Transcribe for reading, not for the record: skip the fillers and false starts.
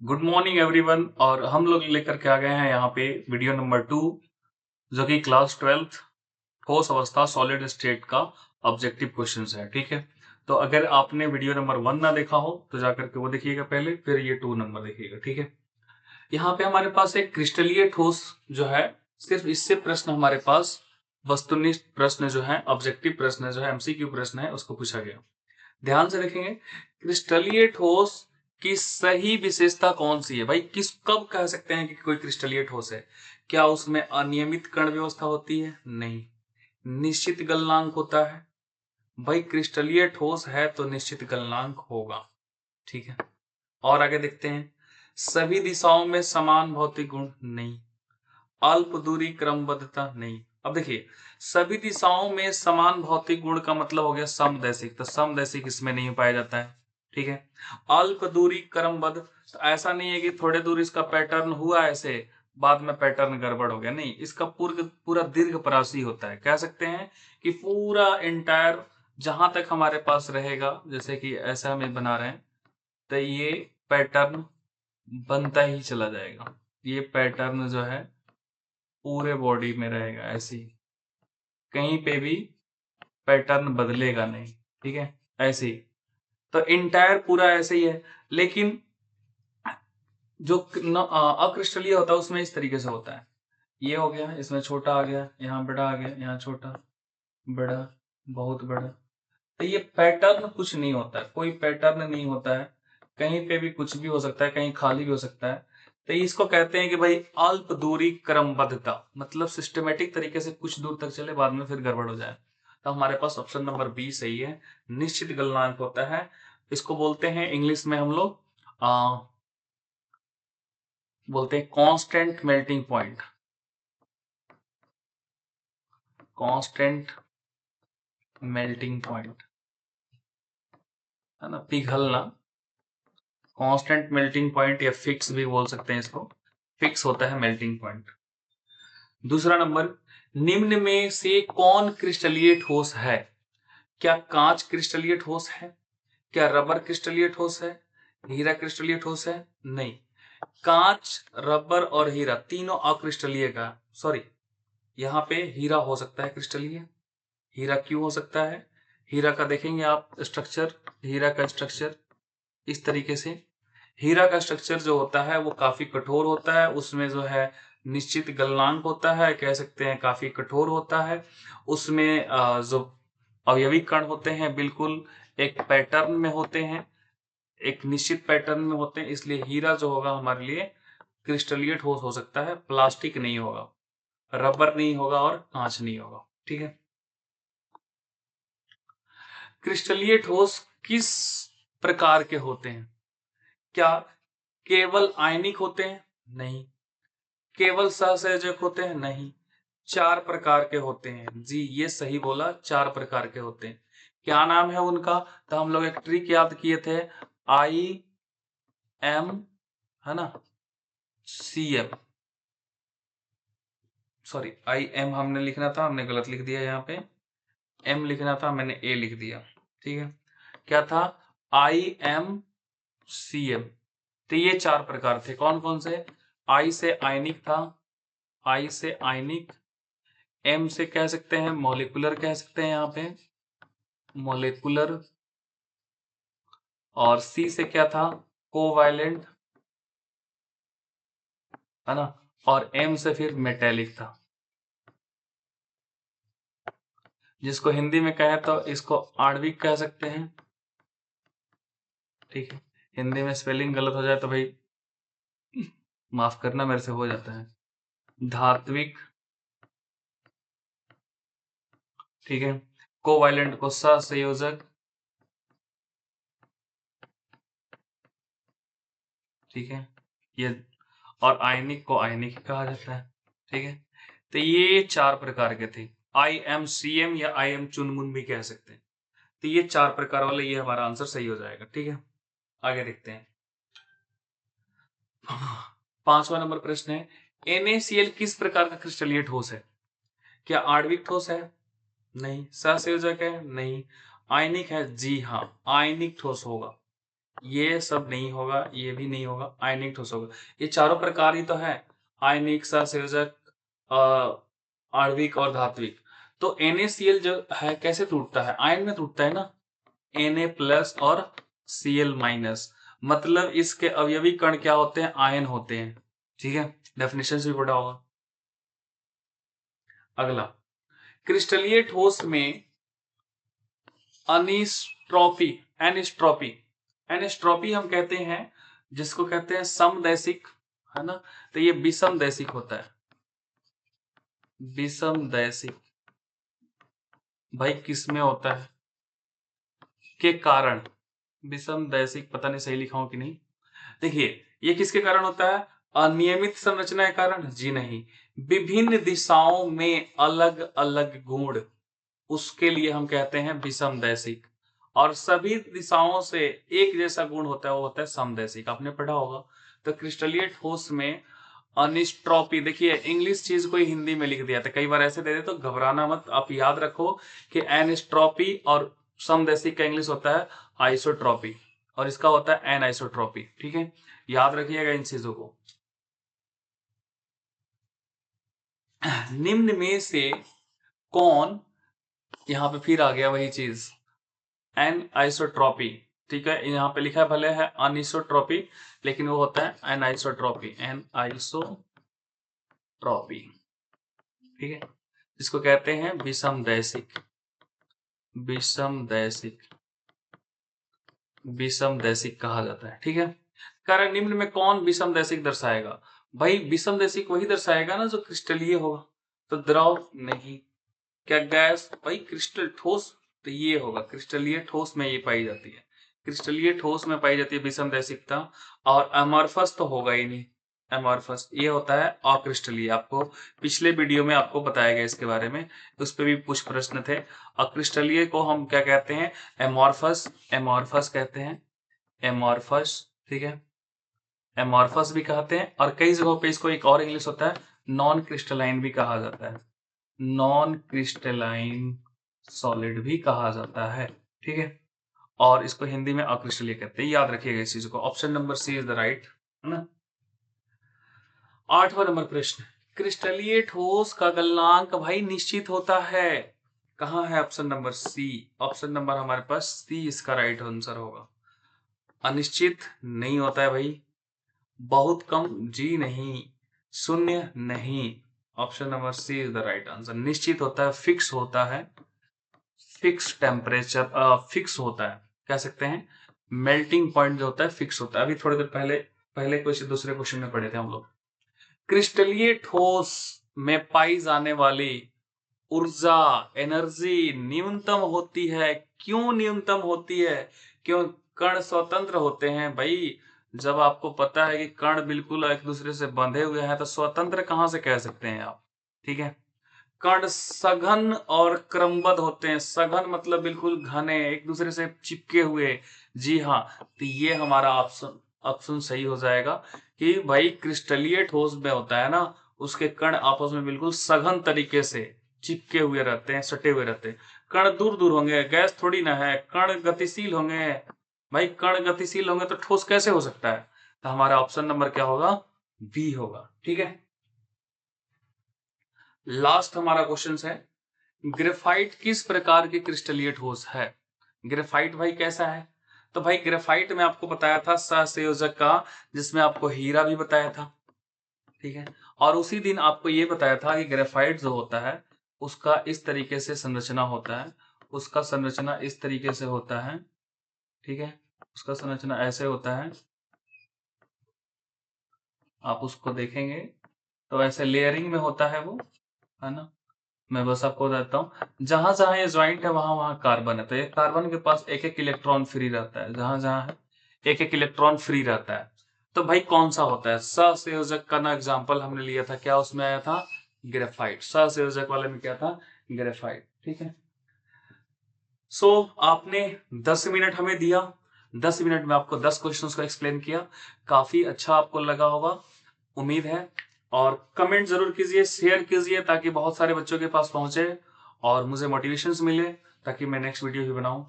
Good morning everyone. और हम लोग लेकर के आ गए हैं यहाँ पे वीडियो नंबर 2, जो कि क्लास 12th ठोस अवस्था सॉलिड स्टेट का ऑब्जेक्टिव क्वेश्चंस है। ठीक है, तो अगर आपने वीडियो नंबर 1 ना देखा हो तो जाकर के वो देखिएगा पहले, फिर ये 2 नंबर देखिएगा। ठीक है, यहाँ पे हमारे पास एक क्रिस्टलीय ठोस जो है, सिर्फ इससे प्रश्न हमारे पास वस्तुनिष्ठ प्रश्न जो है, ऑब्जेक्टिव प्रश्न जो है, एमसीक्यू प्रश्न है, उसको पूछा गया। ध्यान से देखेंगे, क्रिस्टलीय ठोस की सही विशेषता कौन सी है? भाई किस कब कह सकते हैं कि कोई क्रिस्टलीय ठोस है? क्या उसमें अनियमित कण व्यवस्था होती है? नहीं। निश्चित गलनांक होता है? भाई क्रिस्टलीय ठोस है तो निश्चित गलनांक होगा। ठीक है, और आगे देखते हैं, सभी दिशाओं में समान भौतिक गुण? नहीं। अल्प दूरी क्रमबद्धता? नहीं। अब देखिए, सभी दिशाओं में समान भौतिक गुण का मतलब हो गया समदैशिक, तो समदैशिक इसमें नहीं पाया जाता है। ठीक है, अल्प दूरी क्रमबद्ध, तो ऐसा नहीं है कि थोड़े दूर इसका पैटर्न हुआ ऐसे, बाद में पैटर्न गड़बड़ हो गया, नहीं, इसका पूरा पूरा दीर्घ परासी होता है। कह सकते हैं कि पूरा इंटायर जहां तक हमारे पास रहेगा, जैसे कि ऐसा हमें बना रहे हैं, तो ये पैटर्न बनता ही चला जाएगा। ये पैटर्न जो है पूरे बॉडी में रहेगा, ऐसे ही, कहीं पे भी पैटर्न बदलेगा नहीं। ठीक है, ऐसे ही, तो इंटायर पूरा ऐसे ही है। लेकिन जो अक्रिस्टलीय होता है उसमें इस तरीके से होता है, ये हो गया, इसमें छोटा आ गया, यहाँ बड़ा आ गया, यहाँ छोटा, बड़ा, बहुत बड़ा, तो ये पैटर्न कुछ नहीं होता है, कोई पैटर्न नहीं होता है, कहीं पे भी कुछ भी हो सकता है, कहीं खाली भी हो सकता है। तो इसको कहते हैं कि भाई अल्प दूरी क्रमबद्धता, मतलब सिस्टमेटिक तरीके से कुछ दूर तक चले, बाद में फिर गड़बड़ हो जाए। तो हमारे पास ऑप्शन नंबर बी सही है, निश्चित गलनांक होता है। इसको बोलते हैं इंग्लिश में हम लोग बोलते हैं constant melting point, constant melting point, है ना, पिघलना। कांस्टेंट मेल्टिंग पॉइंट या फिक्स भी बोल सकते हैं इसको, फिक्स होता है मेल्टिंग पॉइंट। दूसरा नंबर, निम्न में से कौन क्रिस्टलीय ठोस है? क्या कांच क्रिस्टलीय ठोस है? क्या रबर क्रिस्टलीय ठोस है? हीरा क्रिस्टलीय ठोस है? नहीं। कांच, रबर और हीरा तीनों अक्रिस्टलीय का, सॉरी, यहाँ पे हीरा हो सकता है क्रिस्टलीय। हीरा क्यों हो सकता है? हीरा का देखेंगे आप स्ट्रक्चर, हीरा का स्ट्रक्चर इस तरीके से, हीरा का स्ट्रक्चर जो होता है वो काफी कठोर होता है, उसमें जो है निश्चित गलनांक होता है, कह सकते हैं काफी कठोर होता है। उसमें जो अवयवी कण होते हैं बिल्कुल एक पैटर्न में होते हैं, एक निश्चित पैटर्न में होते हैं, इसलिए हीरा जो होगा हमारे लिए क्रिस्टलीय ठोस हो सकता है, प्लास्टिक नहीं होगा, रबर नहीं होगा और कांच नहीं होगा। ठीक है, क्रिस्टलीय ठोस किस प्रकार के होते हैं? क्या केवल आयनिक होते हैं? नहीं। केवल सहसंयोजक होते हैं? नहीं। 4 प्रकार के होते हैं। जी ये सही बोला, 4 प्रकार के होते हैं। क्या नाम है उनका? तो हम लोग एक ट्रिक याद किए थे, आई एम, है ना, C M, sorry I am हमने लिखना था, हमने गलत लिख दिया, यहाँ पे एम लिखना था, मैंने ए लिख दिया। ठीक है, क्या था? I am C M. तो ये 4 प्रकार थे, कौन कौन से? आई से आयनिक था, आई से आयनिक, एम से कह सकते हैं मॉलिक्यूलर, कह सकते हैं यहाँ पे मॉलिक्यूलर, और सी से क्या था? कोवैलेंट, है ना, और एम से फिर मेटेलिक था। जिसको हिंदी में कहें तो इसको आणविक कह सकते हैं। ठीक है, हिंदी में स्पेलिंग गलत हो जाए तो भाई माफ करना, मेरे से हो जाता है। धात्विक, ठीक है, कोवैलेंट को सहसंयोजक, ठीक है, ये, और आयनिक को आयनिक कहा जाता है। ठीक है, तो ये 4 प्रकार के थे, आई एम सी एम या आई एम चुनमुन भी कह सकते हैं। तो ये 4 प्रकार वाले, ये हमारा आंसर सही हो जाएगा। ठीक है, आगे देखते हैं। 5वां नंबर प्रश्न है, NaCl किस प्रकार का क्रिस्टलीय ठोस है? क्या आणविक ठोस है? नहीं। सहसंयोजक है? नहीं। आयनिक है? जी हाँ, आयनिक ठोस होगा। ये सब नहीं होगा, ये भी नहीं होगा, आयनिक ठोस होगा। ये चारों प्रकार ही तो है, आयनिक, सहसंयोजक, आणविक और धात्विक। तो NaCl जो है कैसे टूटता है? आयन में टूटता है ना, Na+ और Cl-। मतलब इसके अवयवी कण क्या होते हैं? आयन होते हैं। ठीक है, डेफिनेशन से भी पढ़ा होगा। अगला, क्रिस्टलीय ठोस में अनिस्ट्रोपी, एनिस्ट्रोपी, एनिस्ट्रोपी हम कहते हैं जिसको कहते हैं समदैशिक, है ना। तो ये विषमदैशिक होता है, विषमदैशिक। भाई किसमें होता है? के कारण विषमदैशिक, पता नहीं सही लिखा हूं कि नहीं। देखिए, ये किसके कारण होता है? अनियमित संरचना के कारण? जी नहीं, विभिन्न दिशाओं में अलग अलग गुण, उसके लिए हम कहते हैं विषमदैशिक। और सभी दिशाओं से एक जैसा गुण होता है, वो होता है समदैशिक, आपने पढ़ा होगा। तो क्रिस्टलीय ठोस में अनिस्ट्रोपी, देखिए इंग्लिश चीज को ही हिंदी में लिख दिया था, कई बार ऐसे दे दे तो घबराना मत, आप याद रखो कि एनिस्ट्रोपी और समदैशिक का इंग्लिश होता है आइसोट्रोपी, और इसका होता है एनआइसोट्रोपी। ठीक है, याद रखिएगा इन चीजों को। निम्न में से कौन, यहां पे फिर आ गया वही चीज, एनआइसोट्रोपी। ठीक है, यहाँ पे लिखा भले है अनिसोट्रोपी, लेकिन वो होता है एनआइसोट्रोपी, एनआइसोट्रोपी। ठीक है, इसको कहते हैं विषमदैशिक, विषमदैशिक, विषमदैशिक कहा जाता है। ठीक है, कारण निम्न में कौन विषमदैशिक दर्शाएगा? भाई विषमदैशिक वही दर्शाएगा ना जो क्रिस्टलीय होगा। तो द्रव नहीं, क्या गैस? भाई क्रिस्टल ठोस, तो ये होगा क्रिस्टलीय ठोस में ये पाई जाती है, क्रिस्टलीय ठोस में पाई जाती है विषमदैशिकता। और अमॉर्फस तो होगा ही नहीं, अमॉर्फस ये होता है अक्रिस्टलीय। आपको पिछले वीडियो में आपको बताया गया इसके बारे में, उस पर भी कुछ प्रश्न थे। अक्रिस्टलीय को हम क्या कहते हैं? एमॉर्फस, एमॉर्फस कहते हैं, एमॉर्फस। ठीक है, एमॉर्फस भी कहते हैं, और कई जगहों पे इसको एक और इंग्लिश होता है, नॉन क्रिस्टलाइन भी कहा जाता है, नॉन क्रिस्टलाइन सॉलिड भी कहा जाता है। ठीक है, और इसको हिंदी में अक्रिस्टलीय कहते हैं, याद रखिएगा इस चीज को। Option number C is the right, है ना। 8वां नंबर प्रश्न, क्रिस्टलीय ठोस का गलनांक भाई निश्चित होता है, कहाँ है? Option number C, option number हमारे पास सी इसका राइट आंसर होगा। अनिश्चित नहीं होता है भाई, बहुत कम जी नहीं, शून्य नहीं, option number C is the right answer. निश्चित होता है, फिक्स होता है, फिक्स टेम्परेचर, फिक्स होता है, कह सकते हैं मेल्टिंग पॉइंट जो होता है फिक्स होता है। अभी थोड़ी देर पहले पहले कुछ दूसरे क्वेश्चन में पढ़े थे हम लोग। क्रिस्टलीय ठोस में पाई जाने वाली ऊर्जा, एनर्जी न्यूनतम होती है। क्यों न्यूनतम होती है? क्यों? कण स्वतंत्र होते हैं भाई। जब आपको पता है कि कण बिल्कुल एक दूसरे से बंधे हुए हैं, तो स्वतंत्र कहां से कह सकते हैं आप? ठीक है, कण सघन और क्रमबद्ध होते हैं, सघन मतलब बिल्कुल घने, एक दूसरे से चिपके हुए। जी हाँ, तो ये हमारा ऑप्शन ऑप्शन सही हो जाएगा कि भाई क्रिस्टलीय ठोस में होता है ना, उसके कण आपस में बिल्कुल सघन तरीके से चिपके हुए रहते हैं, सटे हुए रहते हैं। कण दूर दूर होंगे, गैस थोड़ी ना है, कण गतिशील होंगे। भाई कण गतिशील होंगे तो ठोस कैसे हो सकता है? तो हमारा ऑप्शन नंबर क्या होगा? बी होगा। ठीक है, लास्ट हमारा क्वेश्चन है, ग्रेफाइट किस प्रकार की क्रिस्टलीय ठोस है? ग्रेफाइट भाई कैसा है? तो भाई ग्रेफाइट में आपको बताया था सहसंयोजक का, जिसमें आपको हीरा भी बताया था। ठीक है, और उसी दिन आपको ये बताया था कि ग्रेफाइट जो होता है उसका इस तरीके से संरचना होता है, उसका संरचना इस तरीके से होता है। ठीक है, उसका संरचना ऐसे होता है, आप उसको देखेंगे तो ऐसे लेयरिंग में होता है वो, है ना। मैं बस आपको बताता हूँ, जहां जहां ये ज्वाइंट है वहां वहां कार्बन है, तो ये कार्बन के पास एक एक इलेक्ट्रॉन फ्री रहता है, जहां जहां है एक एक इलेक्ट्रॉन फ्री रहता है। तो भाई कौन सा होता है? सहसंयोजक का ना एग्जांपल हमने लिया था, क्या उसमें आया था? ग्रेफाइट। सहसंयोजक वाले में क्या था? ग्रेफाइट। ठीक है, सो आपने 10 मिनट हमें दिया, 10 मिनट में आपको 10 क्वेश्चंस को एक्सप्लेन किया, काफी अच्छा आपको लगा होगा, उम्मीद है। और कमेंट जरूर कीजिए, शेयर कीजिए, ताकि बहुत सारे बच्चों के पास पहुंचे और मुझे मोटिवेशन मिले, ताकि मैं नेक्स्ट वीडियो भी बनाऊं।